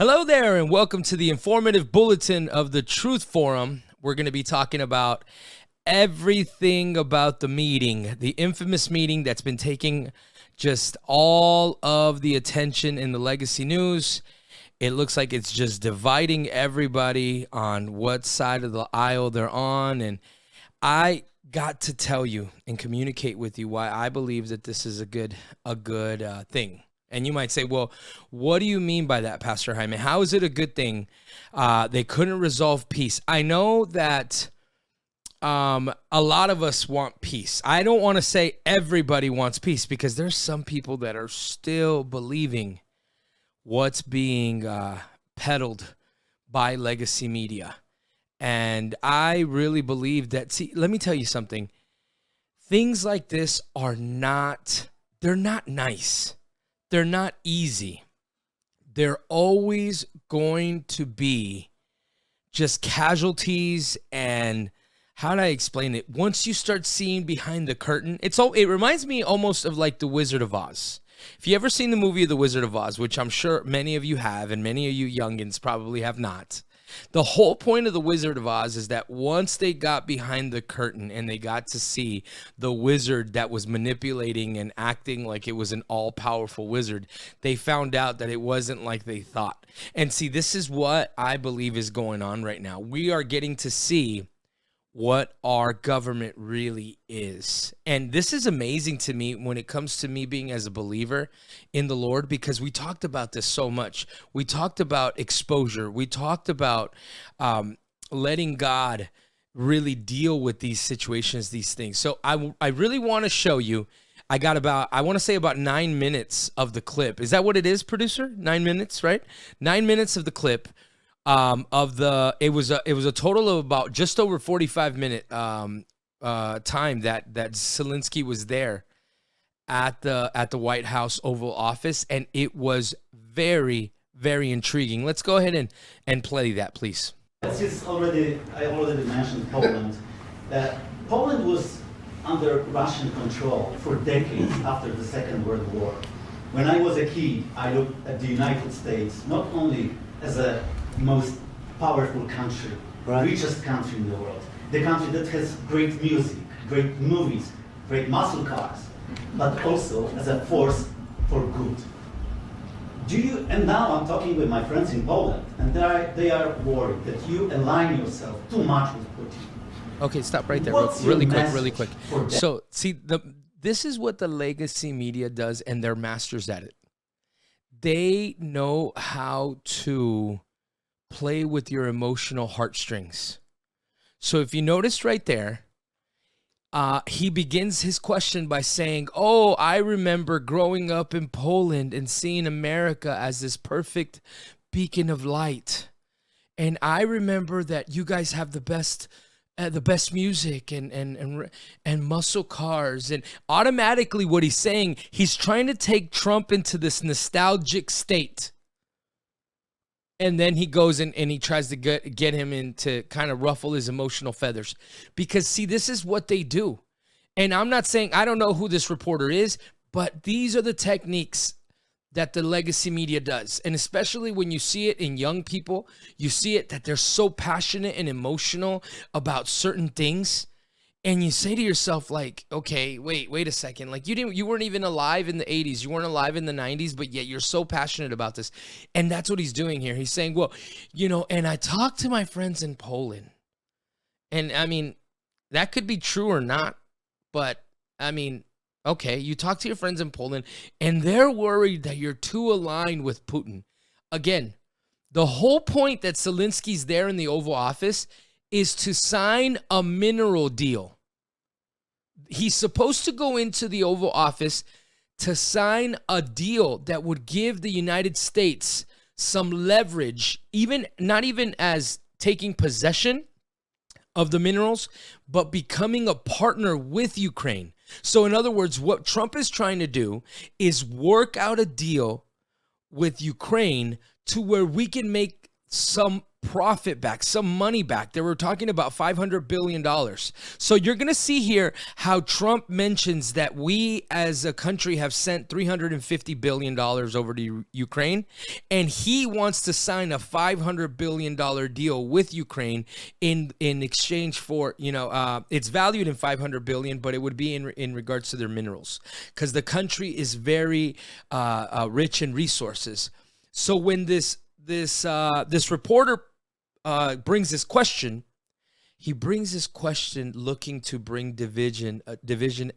Hello there, and welcome to the Informative Bulletin of the Truth Forum. We're going to be talking about everything about the meeting, the infamous meeting that's been taking just all of the attention in the legacy news. It looks like it's just dividing everybody on what side of the aisle they're on. And I got to tell you and communicate with you why I believe that this is a good thing. And you might say, well, what do you mean by that, Pastor Jaime? How is it a good thing? They couldn't resolve peace. I know that a lot of us want peace. I don't want to say everybody wants peace because there's some people that are still believing what's being peddled by legacy media. And I really believe that, see, let me tell you something. Things like this they're not nice. They're not easy. They're always going to be just casualties. And how do I explain it? Once you start seeing behind the curtain, it reminds me almost of like The Wizard of Oz. If you ever seen the movie of The Wizard of Oz, which I'm sure many of you have, and many of you youngins probably have not, the whole point of The Wizard of Oz is that once they got behind the curtain and they got to see the wizard that was manipulating and acting like it was an all-powerful wizard, they found out that it wasn't like they thought. And see, this is what I believe is going on right now. We are getting to see what our government really is. And this is amazing to me when it comes to me being as a believer in the Lord, because we talked about this so much. We talked about exposure. We talked about letting God really deal with these situations, these things. So I really want to show you. I want to say about 9 minutes of the clip. Is that what it is, producer? 9 minutes, right? 9 minutes of the clip. It was a total of about just over 45-minute time that Zelenskyy was there at the White House Oval Office, and it was very, very intriguing. Let's go ahead and play that, please. I already mentioned Poland. Poland was under Russian control for decades after the Second World War. When I was a kid, I looked at the United States not only as a most powerful country, richest country in the world, the country that has great music, great movies, great muscle cars, but also as a force for good. And now I'm talking with my friends in Poland, and they are worried that you align yourself too much with Putin. Okay, stop right there, really quick. So, see, this is what the legacy media does, and they're masters at it. They know how to play with your emotional heartstrings. So if you noticed right there, he begins his question by saying, oh, I remember growing up in Poland and seeing America as this perfect beacon of light. And I remember that you guys have the best music and muscle cars. And automatically what he's saying, he's trying to take Trump into this nostalgic state. And then he goes and he tries to get him in to kind of ruffle his emotional feathers. Because, see, this is what they do. And I'm not saying, I don't know who this reporter is, but these are the techniques that the legacy media does. And especially when you see it in young people, you see it that they're so passionate and emotional about certain things. And you say to yourself, like, okay, wait a second. Like, you weren't even alive in the 80s. You weren't alive in the 90s, but yet you're so passionate about this. And that's what he's doing here. He's saying, well, and I talked to my friends in Poland. And I mean, that could be true or not. But I mean, okay, you talk to your friends in Poland and they're worried that you're too aligned with Putin. Again, the whole point that Zelensky's there in the Oval Office is to sign a mineral deal. He's supposed to go into the Oval Office to sign a deal that would give the United States some leverage, not even as taking possession of the minerals, but becoming a partner with Ukraine. So in other words, what Trump is trying to do is work out a deal with Ukraine to where we can make some profit back, some money back. They were talking about $500 billion. So you're going to see here how Trump mentions that we as a country have sent $350 billion over to Ukraine, and he wants to sign a $500 billion deal with Ukraine in exchange for, it's valued in $500 billion, but it would be in regards to their minerals, because the country is very rich in resources. So when this reporter brings this question, he brings this question looking to bring division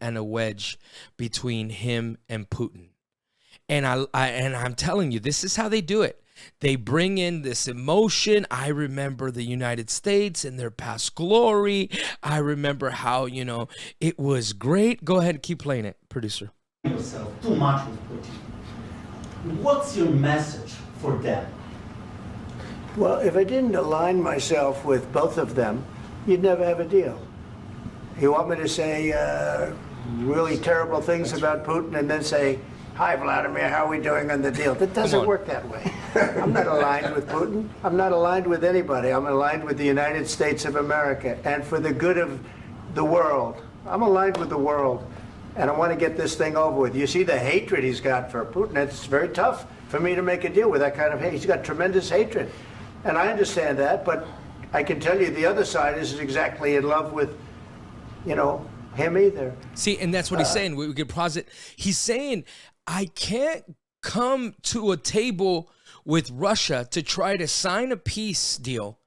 and a wedge between him and Putin. And I'm telling you, this is how they do it. They bring in this emotion. I remember the United States and their past glory. I remember how, it was great. Go ahead and keep playing it, producer. Yourself too much with Putin. What's your message for them? Well, if I didn't align myself with both of them, you'd never have a deal. You want me to say really terrible things about Putin and then say, "Hi, Vladimir, how are we doing on the deal?" That doesn't work that way. I'm not aligned with Putin. I'm not aligned with anybody. I'm aligned with the United States of America and for the good of the world. I'm aligned with the world, and I want to get this thing over with. You see the hatred he's got for Putin. It's very tough for me to make a deal with that kind of hate. He's got tremendous hatred. And I understand that, but I can tell you the other side isn't exactly in love with, him either. See, and that's what he's saying. We could pause it. He's saying, I can't come to a table with Russia to try to sign a peace deal,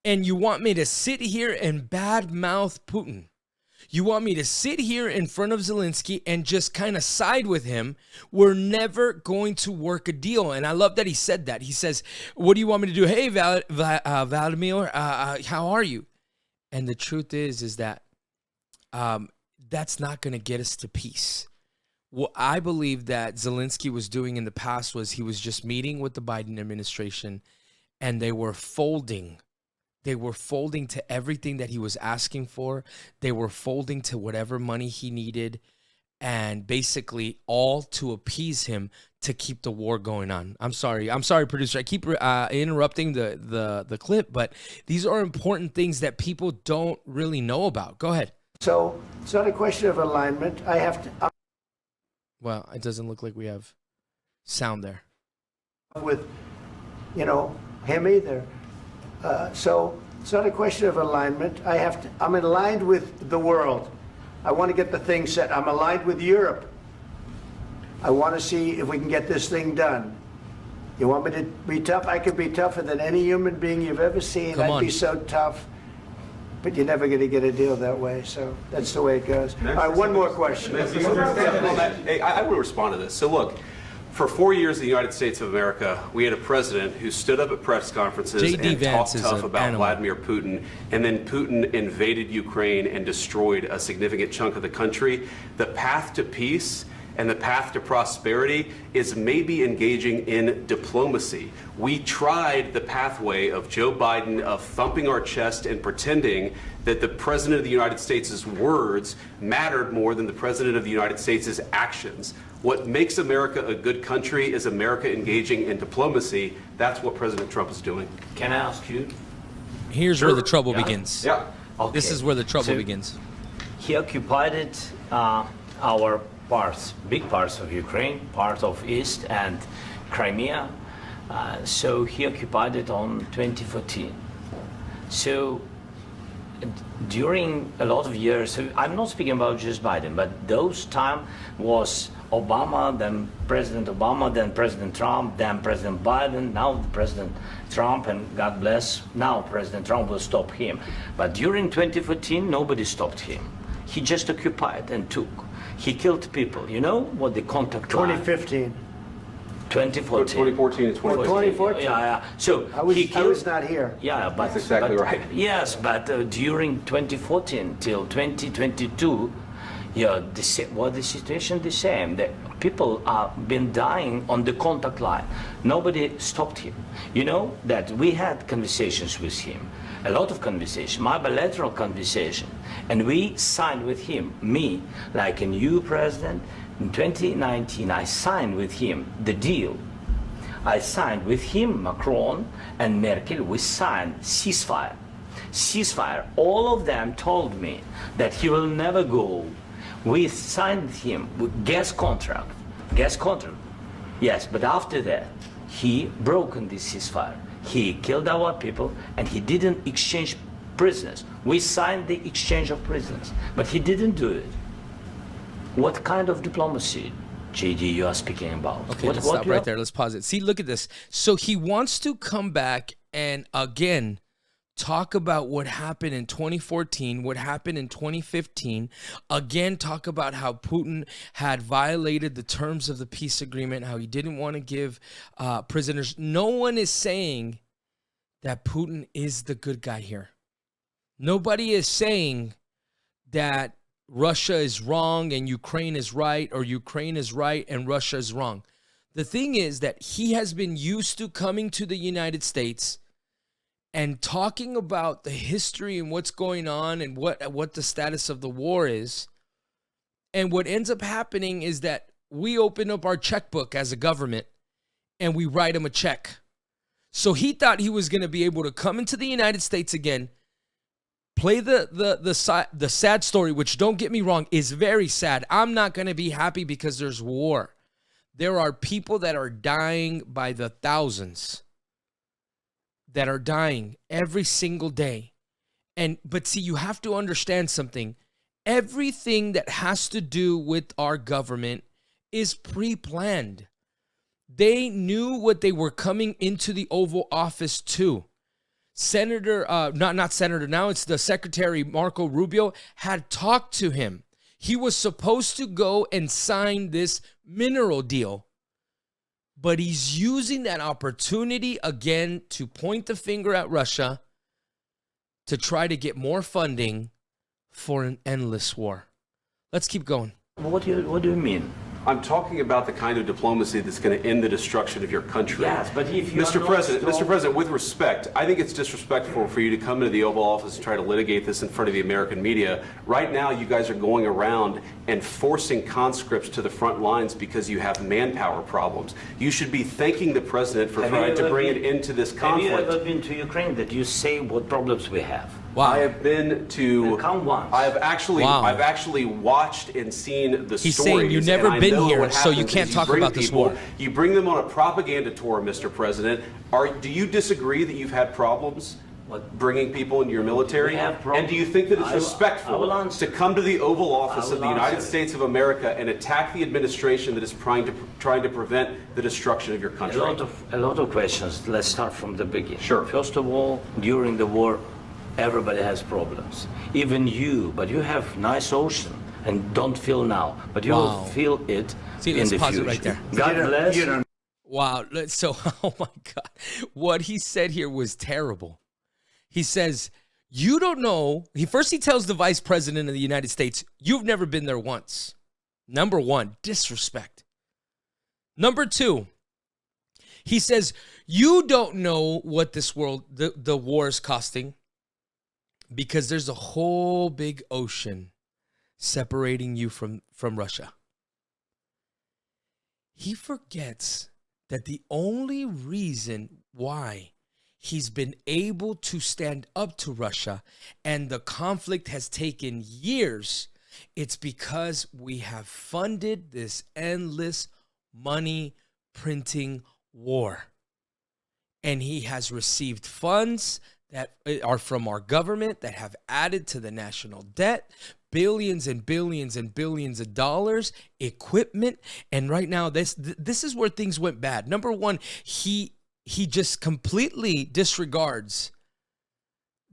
and you want me to sit here and badmouth Putin. You want me to sit here in front of Zelenskyy and just kind of side with him. We're never going to work a deal. And I love that he said that. He says, what do you want me to do? Hey, Volodymyr, how are you? And the truth is that that's not going to get us to peace. What I believe that Zelenskyy was doing in the past was he was just meeting with the Biden administration, and they were folding. They were folding to everything that he was asking for. They were folding to whatever money he needed, and basically all to appease him to keep the war going on. I'm sorry, producer. I keep interrupting the clip, but these are important things that people don't really know about. Go ahead. So it's not a question of alignment. I have to. Well, it doesn't look like we have sound there. With, him either. So it's not a question of alignment. I'm aligned with the world. I want to get the thing set. I'm aligned with Europe. I want to see if we can get this thing done. You want me to be tough? I could be tougher than any human being you've ever seen. I'd be so tough. But you're never going to get a deal that way. So that's the way it goes. All right, one more question. Hey, I want to respond to this. So look, for 4 years in the United States of America, we had a president who stood up at press conferences and talked tough about Vladimir Putin, and then Putin invaded Ukraine and destroyed a significant chunk of the country. The path to peace and the path to prosperity is maybe engaging in diplomacy. We tried the pathway of Joe Biden of thumping our chest and pretending that the President of the United States' words mattered more than the President of the United States' actions. What makes America a good country is America engaging in diplomacy. That's what President Trump is doing. Can I ask you? Here's where the trouble begins. Yeah. Okay. This is where the trouble begins. He occupied our parts, big parts of Ukraine, part of East and Crimea. So he occupied it on 2014. So during a lot of years, so I'm not speaking about just Biden, but those time was Obama, then President Obama, then President Trump, then President Biden, now President Trump, and God bless, now President Trump will stop him. But during 2014, nobody stopped him. He just occupied and took. He killed people. You know what the contact 2015. 2014. 2014 and 2014. 2014. Yeah. So I was not here. Yeah, but That's exactly right. Yes, but during 2014 till 2022, the situation the same. The people have been dying on the contact line. Nobody stopped him. You know that we had conversations with him, a lot of conversation, my bilateral conversation, and we signed with him, me, like a new president. In 2019, I signed with him the deal. I signed with him, Macron and Merkel, we signed ceasefire. Ceasefire. All of them told me that he will never go. We signed him with gas contract. Gas contract. Yes, but after that, he broken this ceasefire. He killed our people and he didn't exchange prisoners. We signed the exchange of prisoners, but he didn't do it. What kind of diplomacy, JD, you are speaking about? Okay, let's stop right there. Let's pause it. See, look at this. So he wants to come back and again talk about what happened in 2014, what happened in 2015. Again, talk about how Putin had violated the terms of the peace agreement, how he didn't want to give prisoners. No one is saying that Putin is the good guy here. Nobody is saying that Russia is wrong and Ukraine is right, or Ukraine is right and Russia is wrong. The thing is that he has been used to coming to the United States and talking about the history and what's going on and what the status of the war is. And what ends up happening is that we open up our checkbook as a government and we write him a check. So he thought he was going to be able to come into the United States again, play the sad story, which, don't get me wrong, is very sad. I'm not going to be happy because there's war. There are people that are dying by the thousands, that are dying every single day. But see, you have to understand something. Everything that has to do with our government is pre-planned. They knew what they were coming into the Oval Office to. Not Senator, now it's the Secretary Marco Rubio had talked to him. He was supposed to go and sign this mineral deal. But he's using that opportunity again to point the finger at Russia to try to get more funding for an endless war. Let's keep going. What do you mean? I'm talking about the kind of diplomacy that's going to end the destruction of your country. Yes, but if you Mr. President, with respect, I think it's disrespectful for you to come into the Oval Office and try to litigate this in front of the American media. Right now, you guys are going around and forcing conscripts to the front lines because you have manpower problems. You should be thanking the president for trying to bring it into this conflict. Have you ever been to Ukraine that you say what problems we have? Wow. I have been to. Come once. I've actually watched and seen the He's stories. saying you've never been here, so you can't is talk about this war. You bring them on a propaganda tour, Mr. President. Do you disagree that you've had problems bringing people into your military? And do you think that it's respectful to come to the Oval Office of the United States of America and attack the administration that is trying to prevent the destruction of your country? A lot of questions. Let's start from the beginning. Sure. First of all, during the war, everybody has problems. Even you, but you have nice ocean and don't feel now, but you will feel it in the future. It right there. God bless. Wow. So, oh my God. What he said here was terrible. He says, you don't know. He tells the vice president of the United States, you've never been there once. Number one, disrespect. Number two, he says, you don't know what this world, the war is costing, because there's a whole big ocean separating you from Russia. He forgets that the only reason why he's been able to stand up to Russia and the conflict has taken years, it's because we have funded this endless money printing war. And he has received funds that are from our government that have added to the national debt, billions and billions and billions of dollars, equipment. And right now, this is where things went bad. Number one, he just completely disregards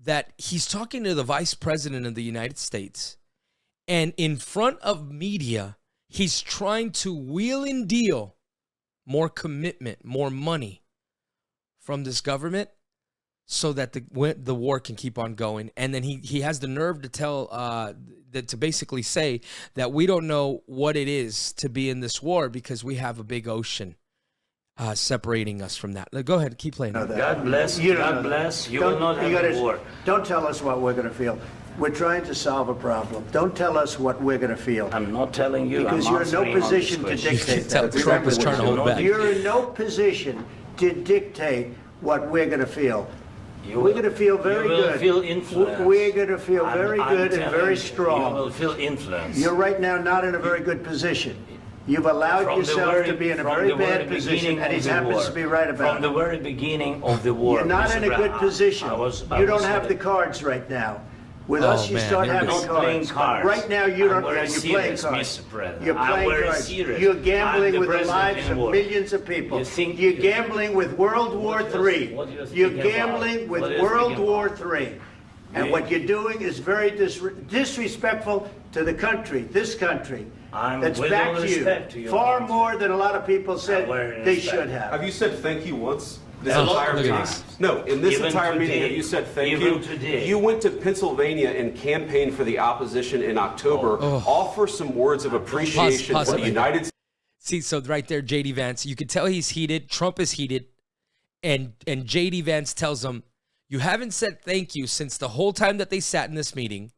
that he's talking to the vice president of the United States. And in front of media, he's trying to wheel and deal more commitment, more money from this government, so that the war can keep on going. And then he has the nerve to to basically say that we don't know what it is to be in this war because we have a big ocean separating us from that. Go ahead, keep playing. God bless. God bless. You will not have a war. Don't tell us what we're going to feel. We're trying to solve a problem. Don't tell us what we're going to feel. I'm not telling you. Because you're in no position to dictate that. Trump is trying to hold back. You're in no position to dictate what we're going to feel. You We're going to feel very you will good. Feel influence. We're going to feel very good and very strong. You will feel influence. You're right now not in a very good position. You've allowed yourself to be in a very bad position, and he happens to be right about it. From the very beginning of the war. You're not in a good position. You don't have the cards right now. With us, you start having cards. Right now, you don't. You're playing cards. You're playing cards. You're gambling with the lives of millions of people. You're gambling with World War III. You're gambling with World War III. And what you're doing is very disrespectful to the country, this country. That's back to you. Far more than a lot of people said they should have. Have you said thank you once? This entire meeting? No, in this entire meeting, have you said thank you? You went to Pennsylvania and campaigned for the opposition in October. Offer some words of appreciation for the United States. See, so right there, J.D. Vance, you could tell he's heated. Trump is heated. And J.D. Vance tells him, you haven't said thank you since the whole time that they sat in this meeting.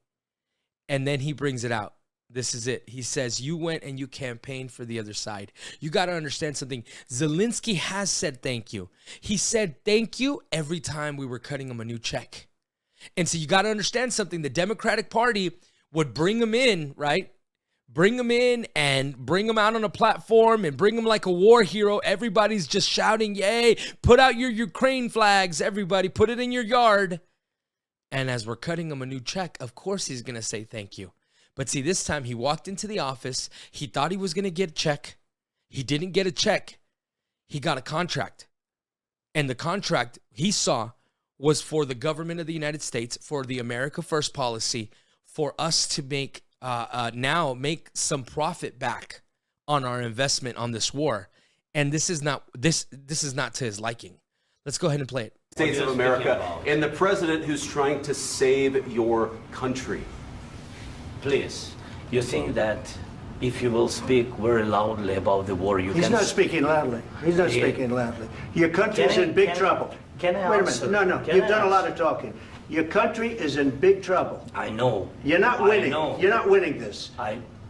And then he brings it out. This is it. He says, you went and you campaigned for the other side. You got to understand something. Zelenskyy has said thank you. He said thank you every time we were cutting him a new check. And so you got to understand something. The Democratic Party would bring him in, right? Bring him in and bring him out on a platform and bring him like a war hero. Everybody's just shouting, yay, put out your Ukraine flags, everybody, put it in your yard. And as we're cutting him a new check, of course he's going to say thank you. But see, this time he walked into the office. He thought he was going to get a check. He didn't get a check. He got a contract. And the contract he saw was for the government of the United States, for the America First policy, for us to make make some profit back on our investment on this war. And this is not to his liking. Let's go ahead and play it. States of America and the president who's trying to save your country. Please, you think that if you will speak very loudly about the war, you can... He's not speaking loudly. He's not speaking loudly. Your country is in big trouble. Can I Wait a answer? minute. No, you've done a lot of talking. Your country is in big trouble. I know. You're not winning. I know. You're not winning this.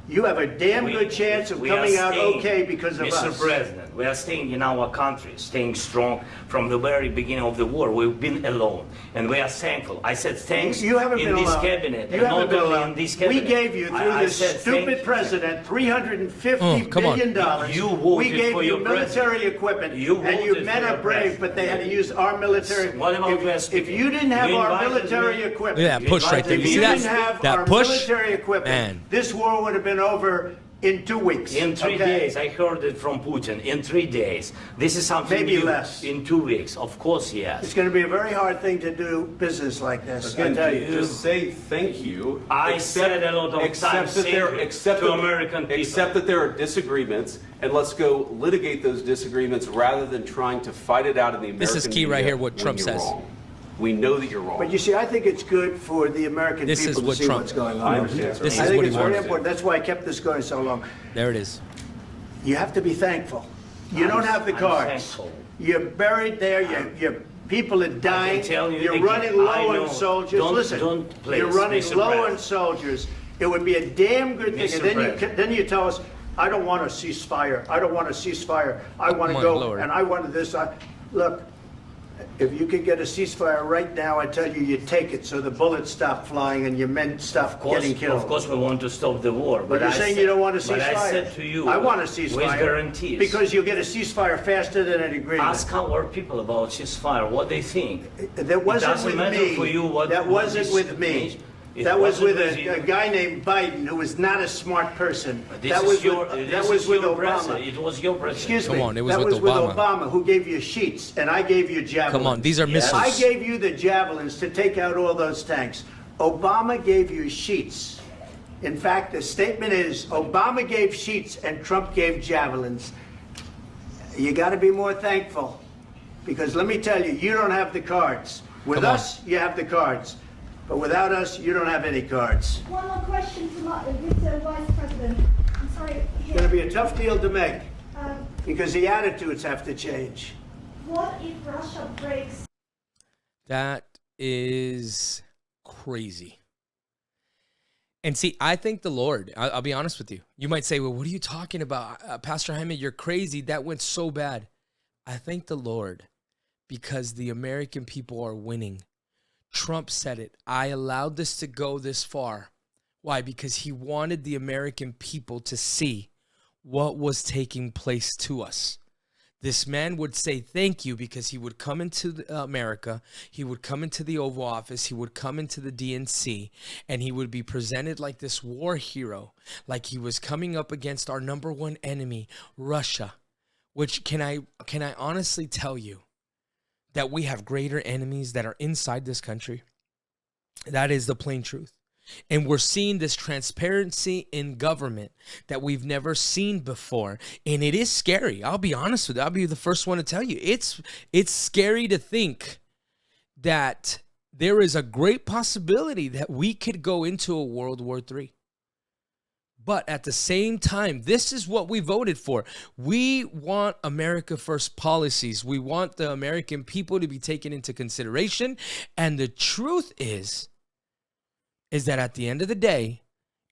You have a damn good chance of coming out okay because of us. Mr. President, we are staying in our country, staying strong from the very beginning of the war. We've been alone, and we are thankful. I said thanks you haven't in been this alone. cabinet. You haven't been alone. In this cabinet. We gave you, through this stupid president, $350 billion. You voted we gave for you your military equipment, and you men are brave, but they had to use our military. What about if you didn't have our military equipment, look at that push right there. You see that? didn't have That our push? military equipment, Man. this war would have been over in 2 weeks. In 3 days, I heard it from Putin. In 3 days, this is something Maybe new. less. In 2 weeks, of course, yes. It's going to be a very hard thing to do business like this. Again, I tell you. just say thank you. I said a lot of times to American people. Accept that there are disagreements, and let's go litigate those disagreements rather than trying to fight it out in the American This is key right media here, what when Trump you're says. wrong. We know that you're wrong. But you see, I think it's good for the American This people is to what see Trump- what's going I on. understand, sir. This I is think what he it's very wants. important. That's why I kept this going so long. There it is. You have to be thankful. You don't have the I'm cards. thankful. You're buried there. Your people are dying. tell you You're again, running I low know. on soldiers. Don't- Listen, don't, please, you're running Mr. low President. on soldiers. It would be a damn good thing. Mr. And President. then you tell us, I don't want a ceasefire. I don't want a ceasefire. I want to Come on, go lower it. and I wanted this. Look. If you could get a ceasefire right now, I tell you, you take it so the bullets stop flying and your men stop getting killed. Of course, we want to stop the war. But you're saying you don't want a ceasefire. But I said to you, I want a ceasefire. with guarantees. Because you'll get a ceasefire faster than an agreement. Ask our people about ceasefire, what they think. That wasn't doesn't with matter me. for you what- That what wasn't this with me. means. It That was wasn't with with you. a guy named Biden who was not a smart person. This That is was your, with, this that was is with your Obama. president. It was your president. Excuse me. Come on, it was that with was Obama. with Obama, who gave you sheets, and I gave you javelins. Come on, these are Yes. missiles. I gave you the javelins to take out all those tanks. Obama gave you sheets. In fact, the statement is Obama gave sheets and Trump gave javelins. You got to be more thankful, because let me tell you, you don't have the cards. With Come on. us, you have the cards. But without us, you don't have any cards. One more question to Mr. Vice President. I'm sorry. It's going to be a tough deal to make, Um, because the attitudes have to change. what if Russia breaks? That is crazy. And see, I thank the Lord. I'll be honest with you. You might say, well, what are you talking about? Pastor Jaime, you're crazy. That went so bad. I thank the Lord because the American people are winning. Trump said it. I allowed this to go this far. Why? Because he wanted the American people to see what was taking place to us. This man would say thank you because he would come into America, he would come into the Oval Office, he would come into the DNC, and he would be presented like this war hero, like he was coming up against our number one enemy, Russia, which can I honestly tell you that we have greater enemies that are inside this country? That is the plain truth. And we're seeing this transparency in government that we've never seen before. And it is scary. I'll be honest with you. I'll be the first one to tell you. It's scary to think that there is a great possibility that we could go into a World War III. But at the same time, this is what we voted for. We want America First policies. We want the American people to be taken into consideration. And the truth is that at the end of the day,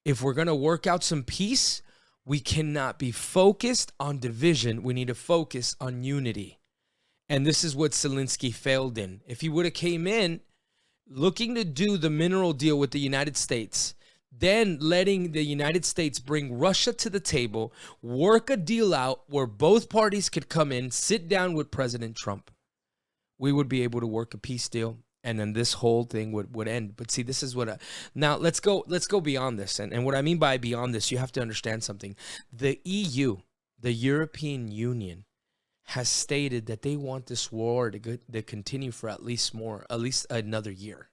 if we're going to work out some peace, we cannot be focused on division. We need to focus on unity. And this is what Zelenskyy failed in. If he would have came in looking to do the mineral deal with the United States, then letting the United States bring Russia to the table, work a deal out where both parties could come in, sit down with President Trump, we would be able to work a peace deal. And then this whole thing would end. But see, this is what now let's go beyond this. And what I mean by beyond this, you have to understand something. The EU, the European Union, has stated that they want this war to continue for at least another year.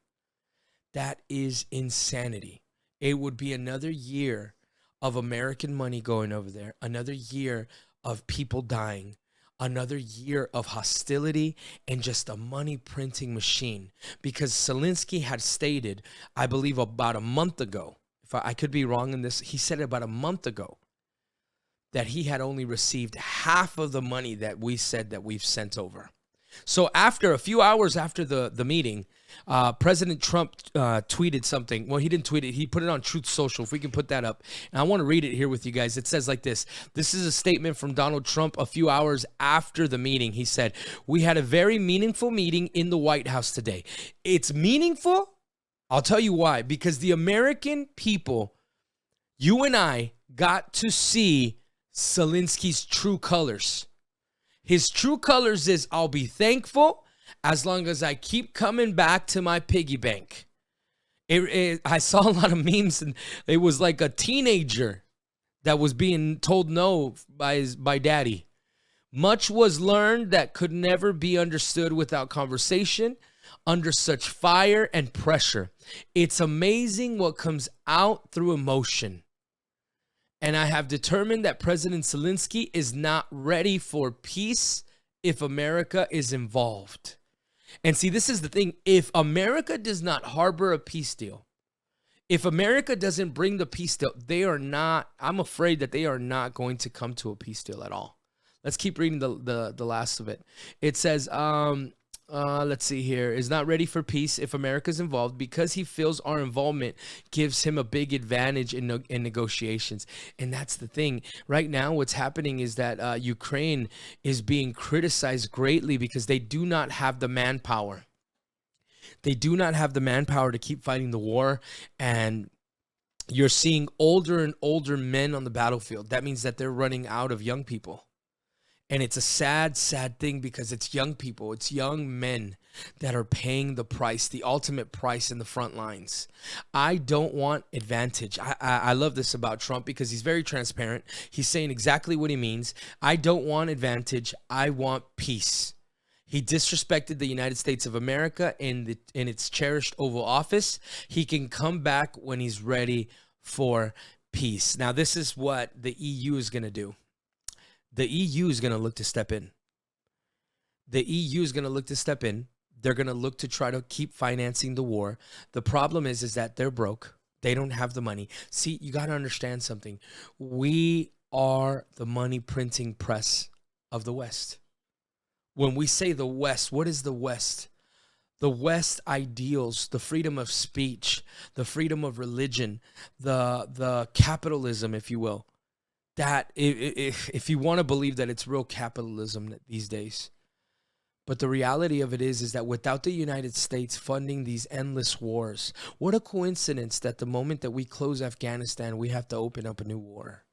That is insanity. It would be another year of American money going over there, another year of people dying, another year of hostility and just a money printing machine. Because Zelenskyy had stated, I believe about a month ago, if I could be wrong in this, he said about a month ago that he had only received half of the money that we said that we've sent over. So after a few hours after the meeting, President Trump tweeted something. Well, he didn't tweet it. He put it on Truth Social, if we can put that up. And I want to read it here with you guys. It says like this. This is a statement from Donald Trump a few hours after the meeting. He said, "We had a very meaningful meeting in the White House today." It's meaningful. I'll tell you why. Because the American people, you and I, got to see Zelensky's true colors. His true colors is, I'll be thankful as long as I keep coming back to my piggy bank. I saw a lot of memes, and it was like a teenager that was being told no by daddy. Much was learned that could never be understood without conversation, under such fire and pressure. It's amazing what comes out through emotion. And I have determined that President Zelenskyy is not ready for peace if America is involved. And see, this is the thing. If America does not harbor a peace deal, if America doesn't bring the peace deal, I'm afraid that they are not going to come to a peace deal at all. Let's keep reading the last of it. It says, let's see here, is not ready for peace if America's involved because he feels our involvement gives him a big advantage in negotiations. And that's the thing. Right now, what's happening is that Ukraine is being criticized greatly because they do not have the manpower. They do not have the manpower to keep fighting the war. And you're seeing older and older men on the battlefield. That means that they're running out of young people. And it's a sad, sad thing because it's young people, it's young men that are paying the price, the ultimate price in the front lines. I don't want advantage. I love this about Trump because he's very transparent. He's saying exactly what he means. I don't want advantage. I want peace. He disrespected the United States of America in its cherished Oval Office. He can come back when he's ready for peace. Now, this is what the EU is going to do. The EU is going to look to step in. The EU is going to look to step in. They're going to look to try to keep financing the war. The problem is that they're broke. They don't have the money. See, you got to understand something. We are the money printing press of the West. When we say the West, what is the West? The West ideals, the freedom of speech, the freedom of religion, the capitalism, if you will. That if you want to believe that it's real capitalism these days, But the reality of it is that without the United States funding these endless wars, what a coincidence that the moment that we close Afghanistan, we have to open up a new war.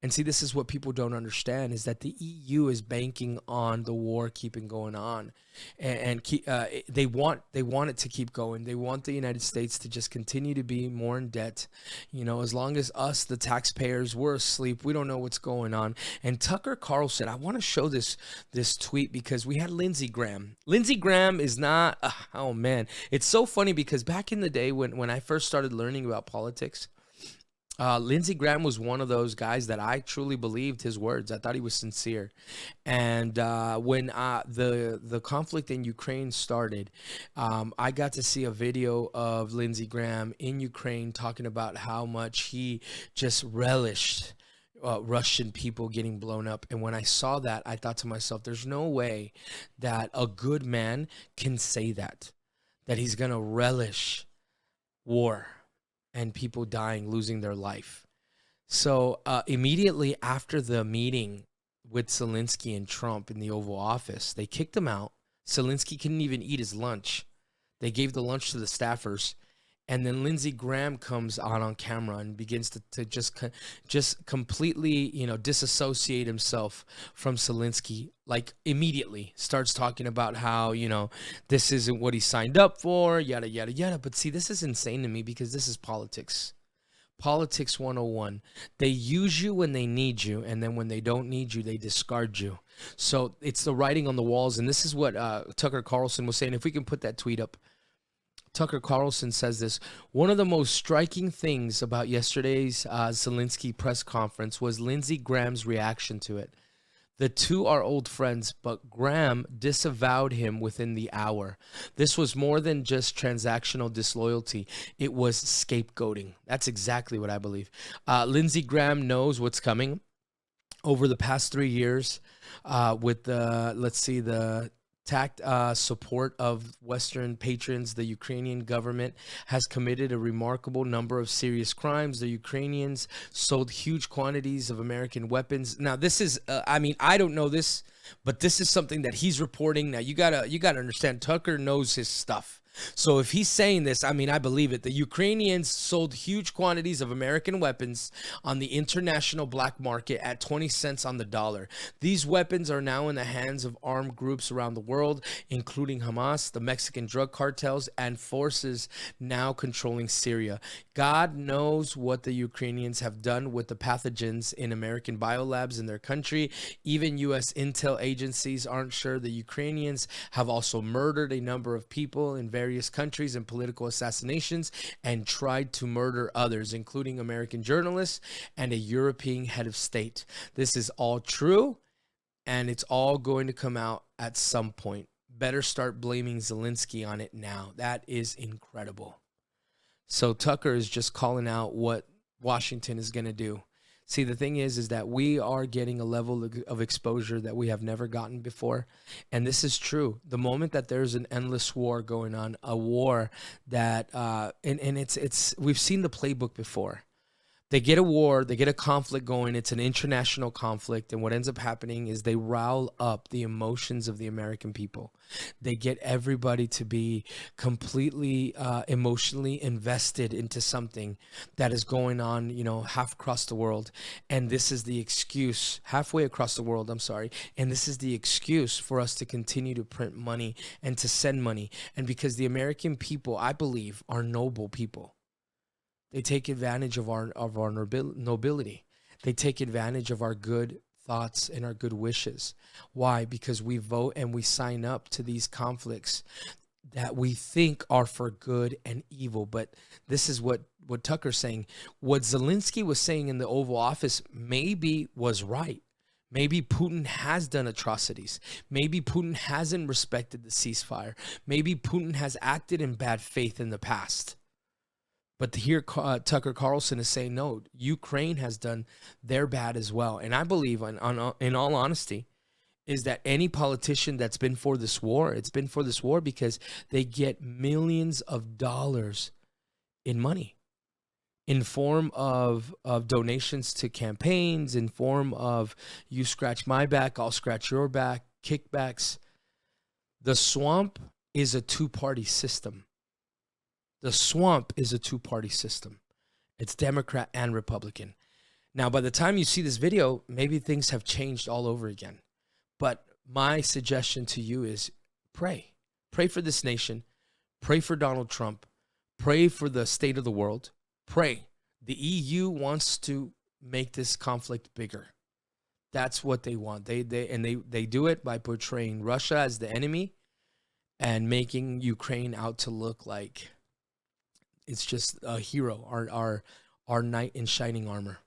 And see, this is what people don't understand, is that the EU is banking on the war keeping going on, and they want it to keep going. They want the United States to just continue to be more in debt. As long as us, the taxpayers, we're asleep, we don't know what's going on. And Tucker Carlson, I want to show this tweet because we had Lindsey Graham. Lindsey Graham is not, oh man, it's so funny because back in the day when I first started learning about politics, Lindsey Graham was one of those guys that I truly believed his words. I thought he was sincere. And when the conflict in Ukraine started, I got to see a video of Lindsey Graham in Ukraine talking about how much he just relished Russian people getting blown up. And when I saw that, I thought to myself, there's no way that a good man can say that he's going to relish war and people dying, losing their life. So immediately after the meeting with Zelenskyy and Trump in the Oval Office, they kicked him out. Zelenskyy couldn't even eat his lunch. They gave the lunch to the staffers. And then Lindsey Graham comes on camera and begins to just completely, disassociate himself from Zelenskyy, like immediately starts talking about how, this isn't what he signed up for, yada, yada, yada. But see, this is insane to me because this is politics. Politics 101. They use you when they need you, and then when they don't need you, they discard you. So it's the writing on the walls, and this is what Tucker Carlson was saying. If we can put that tweet up. Tucker Carlson says this: one of the most striking things about yesterday's Zelenskyy press conference was Lindsey Graham's reaction to it. The two are old friends, but Graham disavowed him within the hour. This was more than just transactional disloyalty. It was scapegoating. That's exactly what I believe. Lindsey Graham knows what's coming. Over the past 3 years, with the tact support of Western patrons, the Ukrainian government has committed a remarkable number of serious crimes. The Ukrainians sold huge quantities of American weapons. Now, this is, I don't know this, but this is something that he's reporting. Now, you gotta understand, Tucker knows his stuff. So if he's saying this, I believe it. The Ukrainians sold huge quantities of American weapons on the international black market at 20 cents on the dollar. These weapons are now in the hands of armed groups around the world, including Hamas, the Mexican drug cartels, and forces now controlling Syria. God knows what the Ukrainians have done with the pathogens in American biolabs in their country. Even U.S. intel agencies aren't sure. The Ukrainians have also murdered a number of people in various countries in political assassinations and tried to murder others, including American journalists and a European head of state. This is all true, and it's all going to come out at some point. Better start blaming Zelenskyy on it now. That is incredible. So Tucker is just calling out what Washington is going to do. See, the thing is that we are getting a level of exposure that we have never gotten before. And this is true. The moment that there's an endless war going on, a war that, and it's we've seen the playbook before. They get a war, they get a conflict going. It's an international conflict. And what ends up happening is they rile up the emotions of the American people. They get everybody to be completely emotionally invested into something that is going on, half across the world. And this is the excuse, halfway across the world, I'm sorry. And this is the excuse for us to continue to print money and to send money. And because the American people, I believe, are noble people. They take advantage of our nobility. They take advantage of our good thoughts and our good wishes. Why? Because we vote and we sign up to these conflicts that we think are for good and evil. But this is what Tucker's saying. What Zelenskyy was saying in the Oval Office maybe was right. Maybe Putin has done atrocities. Maybe Putin hasn't respected the ceasefire. Maybe Putin has acted in bad faith in the past. But here, Tucker Carlson is saying, no, Ukraine has done their bad as well. And I believe, in all honesty, is that any politician that's been for this war, it's been for this war because they get millions of dollars in money in form of donations to campaigns, in form of you scratch my back, I'll scratch your back, kickbacks. The swamp is a two-party system. The swamp is a two-party system. It's Democrat and Republican. Now, by the time you see this video, maybe things have changed all over again. But my suggestion to you is pray. Pray for this nation. Pray for Donald Trump. Pray for the state of the world. Pray. The EU wants to make this conflict bigger. That's what they want. They do it by portraying Russia as the enemy and making Ukraine out to look like it's just a hero, our knight in shining armor.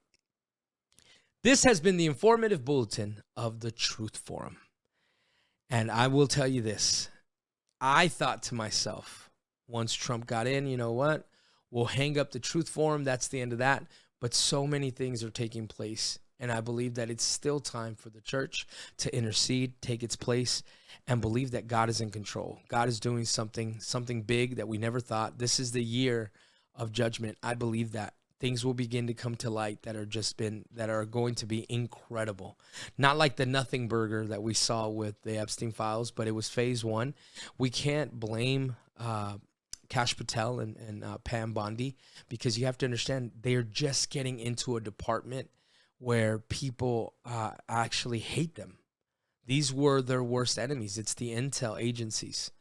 This has been the informative bulletin of the Truth Forum. And I will tell you this. I thought to myself, once Trump got in, you know what? We'll hang up the Truth Forum. That's the end of that. But so many things are taking place. And I believe that it's still time for the church to intercede, take its place, and believe that God is in control. God is doing something big that we never thought. This is the year of judgment. I believe that things will begin to come to light that are going to be incredible. Not like the nothing burger that we saw with the Epstein files, but it was phase one. We can't blame Kash Patel and Pam Bondi, because you have to understand they're just getting into a department where people actually hate them. These were their worst enemies. It's the intel agencies.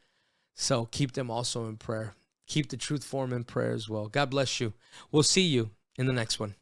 So keep them also in prayer. Keep the Truth Forum in prayer as well. God bless you. We'll see you in the next one.